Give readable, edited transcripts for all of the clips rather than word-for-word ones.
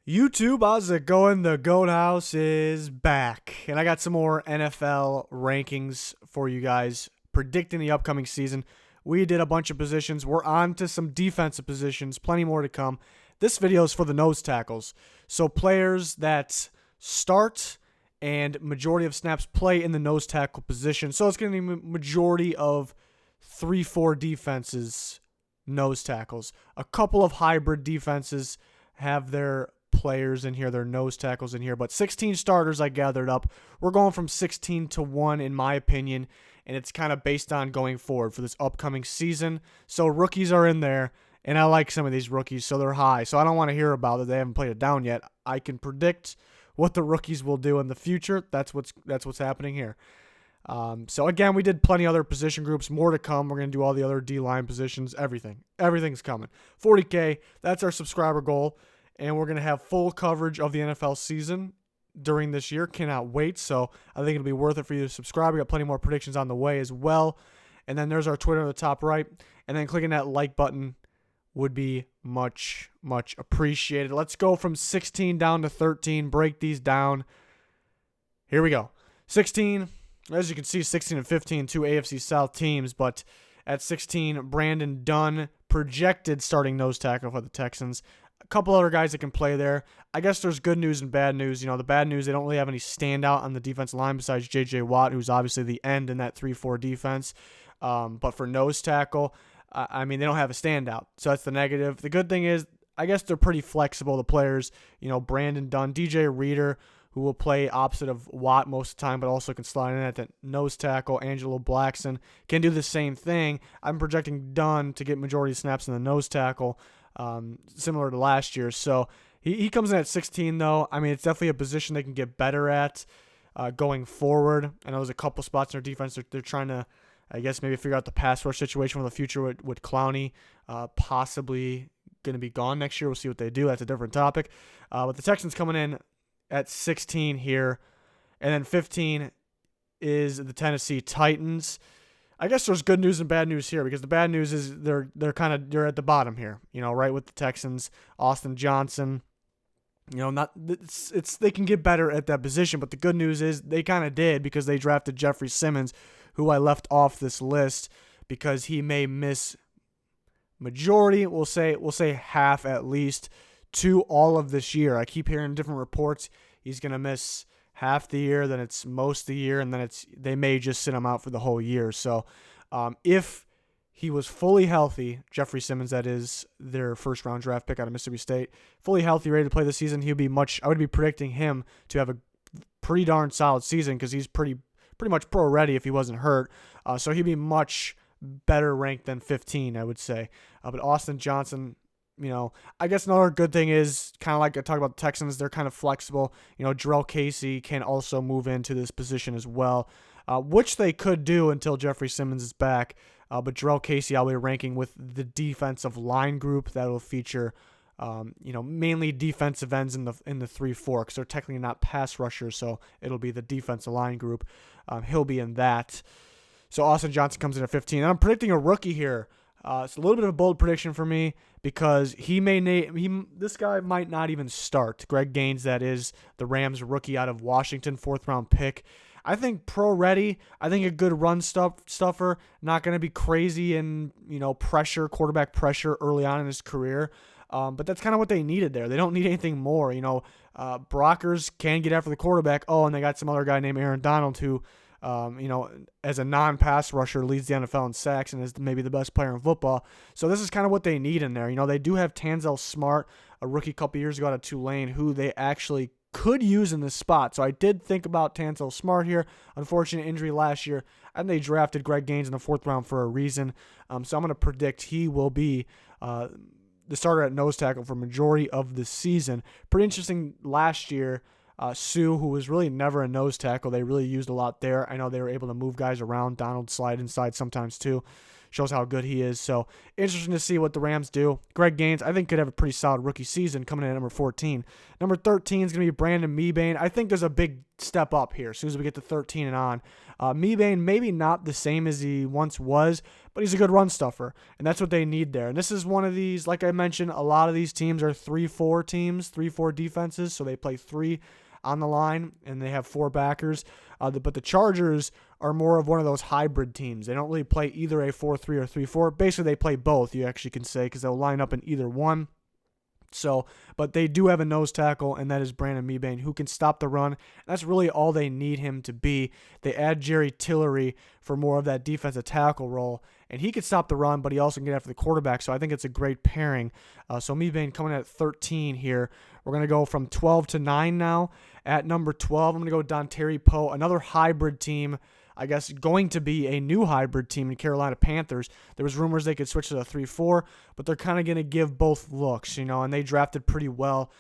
YouTube, how's it going? The Goat House is back. And I got some more NFL rankings for you guys predicting the upcoming season. We did a bunch of positions. We're on to some defensive positions. Plenty more to come. This video is for the nose tackles. So players that start and majority of snaps play in the nose tackle position. So it's going to be majority of 3-4 defenses, nose tackles. A couple of hybrid defenses have their players in here, their nose tackles in here, but 16 starters I gathered up. We're going from 16 to 1 in my opinion, and it's kind of based on going forward for this upcoming season. So rookies are in there, and I like some of these rookies, so they're high. So I don't want to hear about it. They haven't played it down yet. I can predict what the rookies will do in the future. That's what's happening here. So again, we did plenty of other position groups, more to come. We're going to do all the other D-line positions, everything's coming. 40K, that's our subscriber goal, and we're going to have full coverage of the NFL season during this year. Cannot wait, so I think it'll be worth it for you to subscribe. We got plenty more predictions on the way as well, and then there's our Twitter on the top right, and then clicking that like button would be much, much appreciated. Let's go from 16 down to 13, break these down. Here we go. 16, as you can see, 16 and 15, two AFC South teams, but at 16, Brandon Dunn, projected starting nose tackle for the Texans. A couple other guys that can play there. I guess there's good news and bad news. You know, the bad news, they don't really have any standout on the defensive line besides J.J. Watt, who's obviously the end in that 3-4 defense. But for nose tackle, I mean, they don't have a standout. So that's the negative. The good thing is, I guess they're pretty flexible, the players. You know, Brandon Dunn, DJ Reader, who will play opposite of Watt most of the time, but also can slide in at the nose tackle. Angelo Blackson can do the same thing. I'm projecting Dunn to get majority snaps in the nose tackle, similar to last year. So he comes in at 16, though. I mean, it's definitely a position they can get better at going forward. I know there's a couple spots in their defense they're trying to, I guess, maybe figure out the pass rush situation for the future with Clowney possibly going to be gone next year. We'll see what they do. That's a different topic. But the Texans coming in at 16 here, and then 15 is the Tennessee Titans. I guess there's good news and bad news here, because the bad news is they're at the bottom here, you know, right with the Texans. Austin Johnson, you know, they can get better at that position, but the good news is they kind of did, because they drafted Jeffrey Simmons, who I left off this list because he may miss majority, we'll say half at least, to all of this year. I keep hearing different reports. He's going to miss half the year, then it's most of the year, and then they may just sit him out for the whole year. So if he was fully healthy, Jeffrey Simmons, that is their first-round draft pick out of Mississippi State, fully healthy, ready to play this season, I would be predicting him to have a pretty darn solid season, because he's pretty much pro-ready if he wasn't hurt. So he'd be much better ranked than 15, I would say. But Austin Johnson, you know, I guess another good thing is, kind of like I talked about the Texans, they're kind of flexible. You know, Jarrell Casey can also move into this position as well, which they could do until Jeffrey Simmons is back. But Jarrell Casey, I'll be ranking with the defensive line group that will feature, you know, mainly defensive ends in the 3-4, because they're technically not pass rushers, so it'll be the defensive line group. He'll be in that. So Austin Johnson comes in at 15. And I'm predicting a rookie here. It's a little bit of a bold prediction for me, because this guy might not even start. Greg Gaines, that is the Rams rookie out of Washington, 4th-round pick. I think pro-ready. I think a good run stuffer. Not going to be crazy in, you know, quarterback pressure early on in his career. But that's kind of what they needed there. They don't need anything more. You know, Brockers can get after the quarterback. Oh, and they got some other guy named Aaron Donald who, you know, as a non-pass rusher, leads the NFL in sacks and is maybe the best player in football. So this is kind of what they need in there. You know, they do have Tanzel Smart, a rookie a couple years ago out of Tulane, who they actually could use in this spot. So I did think about Tanzel Smart here. Unfortunate injury last year, and they drafted Greg Gaines in the 4th round for a reason. So I'm going to predict he will be the starter at nose tackle for majority of the season. Pretty interesting last year. Sue, who was really never a nose tackle, they really used a lot there. I know they were able to move guys around. Donald slide inside sometimes too. shows how good he is. So interesting to see what the Rams do. Greg Gaines, I think, could have a pretty solid rookie season coming in at number 14. Number 13 is going to be Brandon Mebane. I think there's a big step up here as soon as we get to 13 and on. Mebane, maybe not the same as he once was, but he's a good run stuffer, and that's what they need there. And this is one of these, like I mentioned, a lot of these teams are 3-4 teams, 3-4 defenses, so they play 3 on the line, and they have 4 backers. But the Chargers are more of one of those hybrid teams. They don't really play either a 4-3 or 3-4. Basically, they play both, you actually can say, because they'll line up in either one. So, but they do have a nose tackle, and that is Brandon Mebane, who can stop the run. That's really all they need him to be. They add Jerry Tillery for more of that defensive tackle role, and he can stop the run, but he also can get after the quarterback. So I think it's a great pairing. So Mebane coming in at 13 here. We're going to go from 12 to 9 now. At number 12, I'm going to go Dontari Poe, another hybrid team. I guess going to be a new hybrid team in Carolina Panthers. There was rumors they could switch to the 3-4, but they're kind of going to give both looks, and they drafted pretty well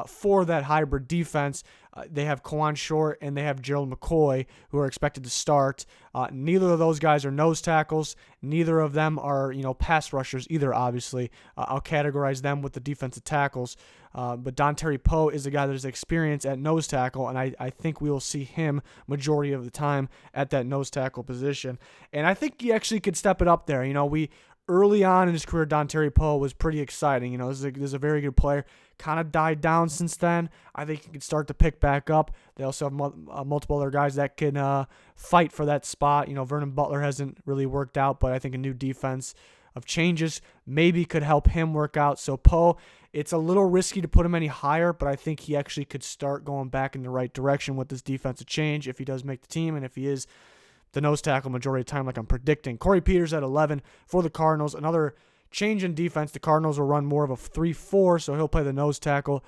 for that hybrid defense. They have Kawan Short and they have Gerald McCoy, who are expected to start. Neither of those guys are nose tackles. Neither of them are, pass rushers either, obviously. I'll categorize them with the defensive tackles. But Dontari Poe is a guy that has experience at nose tackle, and I think we will see him majority of the time at that nose tackle position. And I think he actually could step it up there. Early on in his career, Dontari Poe was pretty exciting. This is a very good player. Kind of died down since then. I think he can start to pick back up. They also have multiple other guys that can fight for that spot. Vernon Butler hasn't really worked out, but I think a new defense of changes maybe could help him work out. So Poe, it's a little risky to put him any higher, but I think he actually could start going back in the right direction with this defensive change if he does make the team and if he is the nose tackle majority of the time like I'm predicting. Corey Peters at 11 for the Cardinals. Another change in defense. The Cardinals will run more of a 3-4, so he'll play the nose tackle.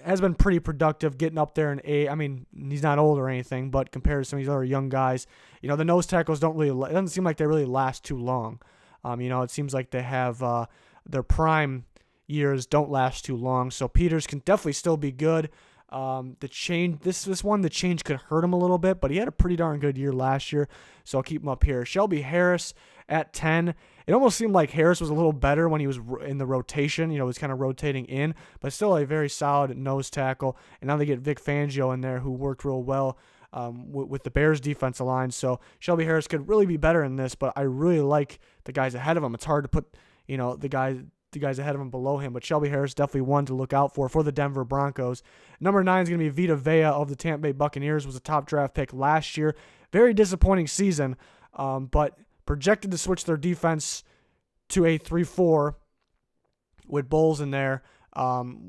Has been pretty productive getting up there in age. I mean, he's not old or anything, but compared to some of these other young guys, the nose tackles don't really, it doesn't seem like they really last too long. It seems like they have their prime years don't last too long, so Peters can definitely still be good. The change, this one, the change could hurt him a little bit, but he had a pretty darn good year last year, so I'll keep him up here. Shelby Harris at 10. It almost seemed like Harris was a little better when he was in the rotation. He was kind of rotating in, but still a very solid nose tackle. And now they get Vic Fangio in there, who worked real well with the Bears defensive line. So Shelby Harris could really be better in this, but I really like the guys ahead of him. It's hard to put, the guys ahead of him below him, but Shelby Harris definitely one to look out for the Denver Broncos. Number 9 is going to be Vita Vea of the Tampa Bay Buccaneers, was a top draft pick last year. Very disappointing season, but projected to switch their defense to a 3-4 with Bowles in there,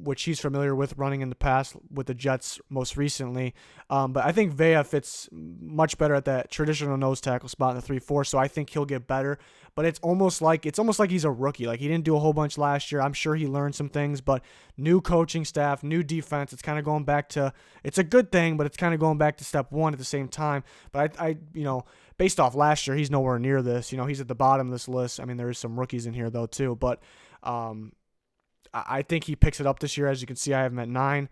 which he's familiar with running in the past with the Jets most recently. But I think Vea fits much better at that traditional nose tackle spot in the 3-4, so I think he'll get better. But it's almost like he's a rookie. Like, he didn't do a whole bunch last year. I'm sure he learned some things, but new coaching staff, new defense. It's kind of going back to, it's a good thing, but it's kind of going back to step one at the same time. But I based off last year, he's nowhere near this. He's at the bottom of this list. I mean, there is some rookies in here though too, but I think he picks it up this year. As you can see, I have him at 9.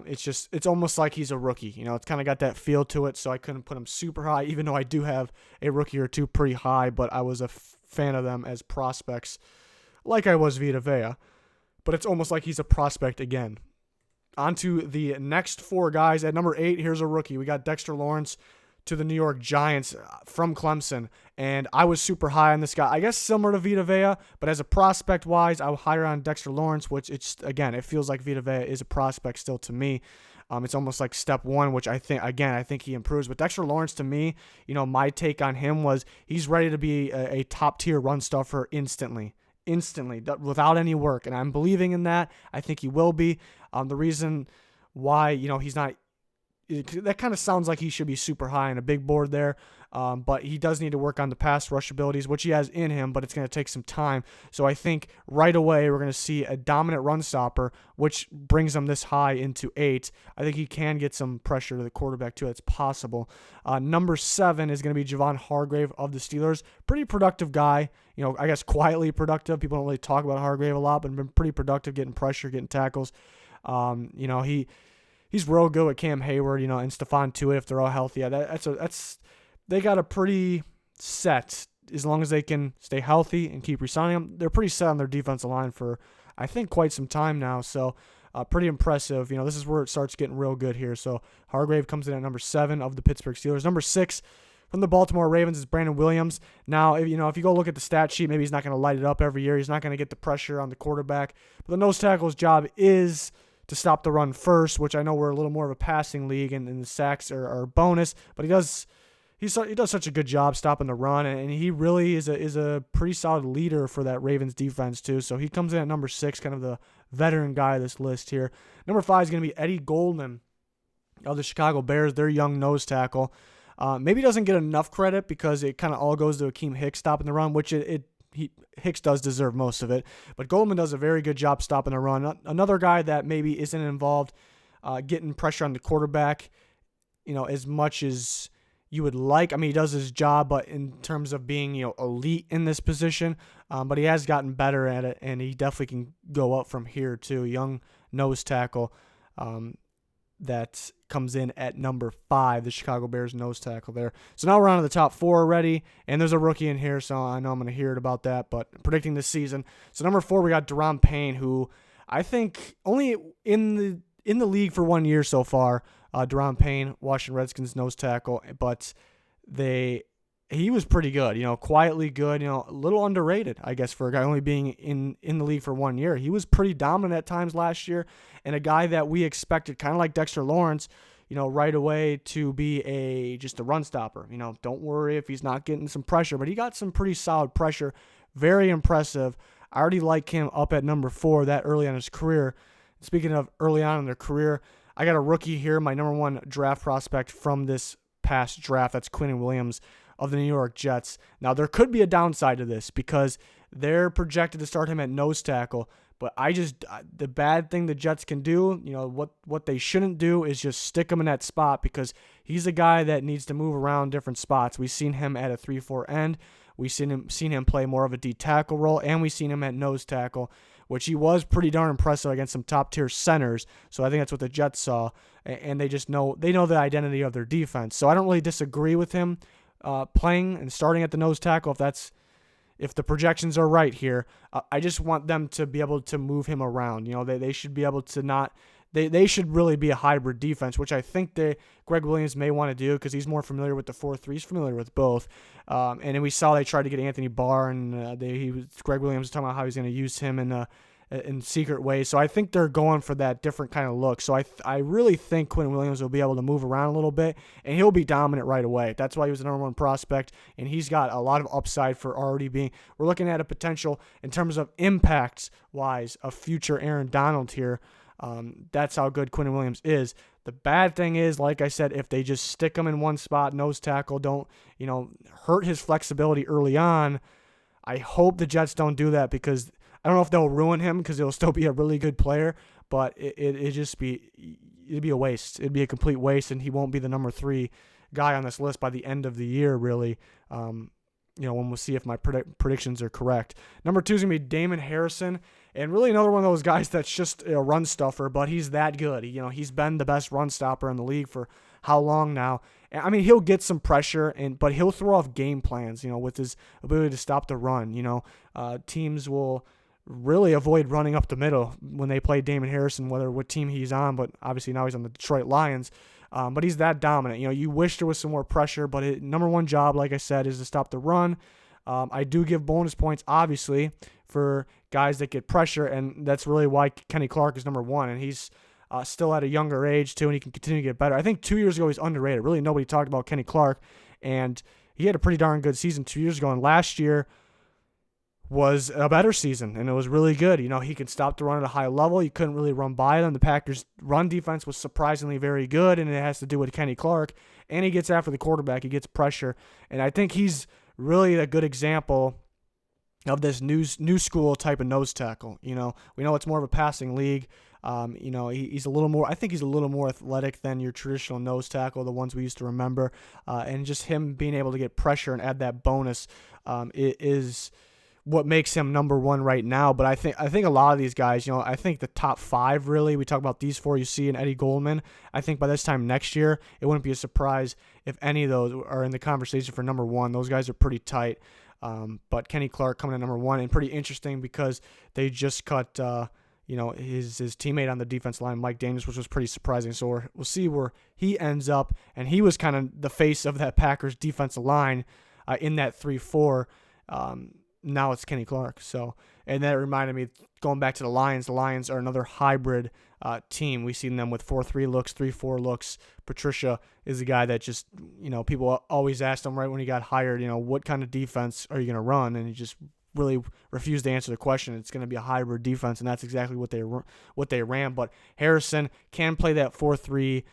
It's almost like he's a rookie. It's kind of got that feel to it, so I couldn't put him super high, even though I do have a rookie or two pretty high, but I was a fan of them as prospects, like I was Vita Vea. But it's almost like he's a prospect again. On to the next 4 guys. At number 8, here's a rookie. We got Dexter Lawrence to the New York Giants from Clemson, and I was super high on this guy. I guess similar to Vita Vea, but as a prospect-wise, I was higher on Dexter Lawrence, which it feels like Vita Vea is a prospect still to me. It's almost like step one, which I think he improves. But Dexter Lawrence, to me, my take on him was he's ready to be a top-tier run stuffer instantly, without any work, and I'm believing in that. I think he will be. The reason why, he's not, that kind of sounds like he should be super high on a big board there, but he does need to work on the pass rush abilities, which he has in him, but it's going to take some time. So I think right away we're going to see a dominant run stopper, which brings him this high into 8. I think he can get some pressure to the quarterback too. It's possible. Number 7 is going to be Javon Hargrave of the Steelers. Pretty productive guy. I guess quietly productive. People don't really talk about Hargrave a lot, but been pretty productive, getting pressure, getting tackles. He's real good with Cam Hayward, and Stephon Tuitt if they're all healthy. Yeah, they got a pretty set as long as they can stay healthy and keep re-signing them, they're pretty set on their defensive line for, I think, quite some time now. So pretty impressive. This is where it starts getting real good here. So Hargrave comes in at number 7 of the Pittsburgh Steelers. Number 6 from the Baltimore Ravens is Brandon Williams. Now, if you go look at the stat sheet, maybe he's not going to light it up every year. He's not going to get the pressure on the quarterback. But the nose tackle's job is to stop the run first, which I know we're a little more of a passing league, and the sacks are a bonus. But he does such a good job stopping the run, and he really is a pretty solid leader for that Ravens defense too. So he comes in at number 6, kind of the veteran guy of this list here. Number 5 is going to be Eddie Goldman of the Chicago Bears, their young nose tackle. Maybe doesn't get enough credit because it kind of all goes to Akeem Hicks stopping the run, which Hicks does deserve most of it. But Goldman does a very good job stopping the run. Another guy that maybe isn't involved getting pressure on the quarterback, as much as you would like. I mean, he does his job, but in terms of being, elite in this position, but he has gotten better at it, and he definitely can go up from here too. Young nose tackle that comes in at number 5, the Chicago Bears nose tackle there. So now we're on to the top 4 already, and there's a rookie in here, so I know I'm going to hear about that, but predicting this season. So number 4, we got Daron Payne, who I think only in the league for 1 year so far. Daron Payne, Washington Redskins nose tackle, but he was pretty good, quietly good, a little underrated, I guess, for a guy only being in the league for 1 year. He was pretty dominant at times last year, and a guy that we expected, kind of like Dexter Lawrence, right away to be just a run stopper. Don't worry if he's not getting some pressure, but he got some pretty solid pressure. Very impressive. I already like him up at number 4 that early on in his career. Speaking of early on in their career, I got a rookie here, my number 1 draft prospect from this past draft. That's Quinnen Williams of the New York Jets. Now, there could be a downside to this because they're projected to start him at nose tackle, but the bad thing the Jets can do, what they shouldn't do is just stick him in that spot because he's a guy that needs to move around different spots. We've seen him at a 3-4 end. We've seen him play more of a D tackle role, and we've seen him at nose tackle, which he was pretty darn impressive against some top-tier centers. So I think that's what the Jets saw, and they know the identity of their defense. So I don't really disagree with him playing and starting at the nose tackle if the projections are right here. I just want them to be able to move him around. They should be able to not. They should really be a hybrid defense, which I think Greg Williams may want to do because he's more familiar with the 4-3. He's familiar with both. And then we saw they tried to get Anthony Barr, and Greg Williams was talking about how he's going to use him in secret ways. So I think they're going for that different kind of look. So I really think Quinnen Williams will be able to move around a little bit, and he'll be dominant right away. That's why he was the number 1 prospect, and he's got a lot of upside for already being. We're looking at a potential in terms of impacts-wise of future Aaron Donald here. That's how good Quinnen Williams is. The bad thing is, like I said, if they just stick him in one spot, nose tackle, don't hurt his flexibility early on. I hope the Jets don't do that because I don't know if they'll ruin him because he'll still be a really good player, but it'd be a waste. It'd be a complete waste, and he won't be the number 3 guy on this list by the end of the year, really. When we'll see if my predictions are correct. Number 2 is going to be Damon Harrison, and really another one of those guys that's just a run stuffer, but he's that good. He's been the best run stopper in the league for how long now? I mean, he'll get some pressure, but he'll throw off game plans, with his ability to stop the run. Teams will really avoid running up the middle when they play Damon Harrison, what team he's on, but obviously now he's on the Detroit Lions. But he's that dominant. You wish there was some more pressure, but his number 1 job, like I said, is to stop the run. I do give bonus points, obviously, for guys that get pressure, and that's really why Kenny Clark is number 1, and he's still at a younger age, too, and he can continue to get better. I think 2 years ago he's underrated. Really, nobody talked about Kenny Clark, and he had a pretty darn good season 2 years ago, and last year was a better season, and it was really good. He can stop the run at a high level. You couldn't really run by them. The Packers' run defense was surprisingly very good, and it has to do with Kenny Clark, and he gets after the quarterback. He gets pressure, and I think he's really a good example of this new school type of nose tackle. We know it's more of a passing league. He's a little more. I think he's a little more athletic than your traditional nose tackle, the ones we used to remember. And just him being able to get pressure and add that bonus is what makes him number 1 right now. But I think a lot of these guys, I think the top 5 really. We talk about these 4 you see in Eddie Goldman. I think by this time next year, it wouldn't be a surprise if any of those are in the conversation for number 1. Those guys are pretty tight. But Kenny Clark coming in number 1, and pretty interesting because they just cut his teammate on the defense line, Mike Daniels, which was pretty surprising. So we'll see where he ends up. And he was kind of the face of that Packers defensive line in that 3-4. Now it's Kenny Clark. So, and that reminded me, going back to the Lions are another hybrid team. We've seen them with 4-3 looks, 3-4 looks. Patricia is a guy that just, people always asked him right when he got hired, what kind of defense are you going to run? And he just really refused to answer the question. It's going to be a hybrid defense, and that's exactly what they ran. But Harrison can play that 4-3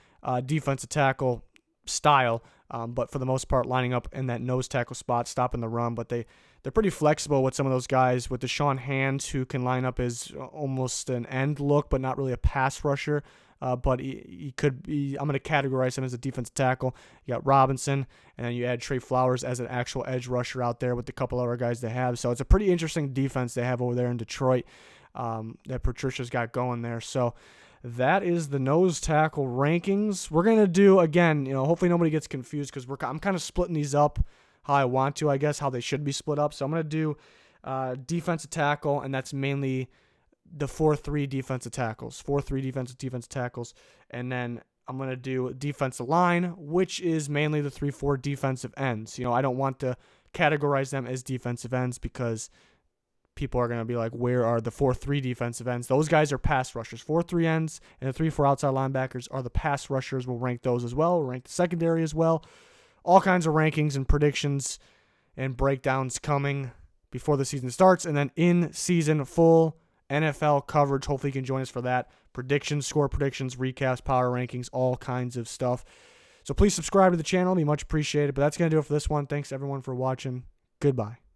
defensive tackle style, but for the most part lining up in that nose tackle spot, stopping the run. But they're pretty flexible with some of those guys, with Deshaun Hands, who can line up as almost an end look, but not really a pass rusher. But he could be, I'm going to categorize him as a defensive tackle. You got Robinson, and then you add Trey Flowers as an actual edge rusher out there with the couple other guys they have. So it's a pretty interesting defense they have over there in Detroit that Patricia's got going there. So that is the nose tackle rankings. We're going to do, again, hopefully nobody gets confused, because I'm kind of splitting these up how I want to, I guess, how they should be split up. So I'm going to do defensive tackle, and that's mainly the 4-3 defensive tackles, 4-3 defensive tackles. And then I'm going to do defensive line, which is mainly the 3-4 defensive ends. I don't want to categorize them as defensive ends, because people are going to be like, where are the 4-3 defensive ends? Those guys are pass rushers. 4-3 ends and the 3-4 outside linebackers are the pass rushers. We'll rank those as well. We'll rank the secondary as well. All kinds of rankings and predictions and breakdowns coming before the season starts. And then in season, full NFL coverage. Hopefully you can join us for that. Predictions, score predictions, recaps, power rankings, all kinds of stuff. So please subscribe to the channel. It'd be much appreciated. But that's going to do it for this one. Thanks everyone for watching. Goodbye.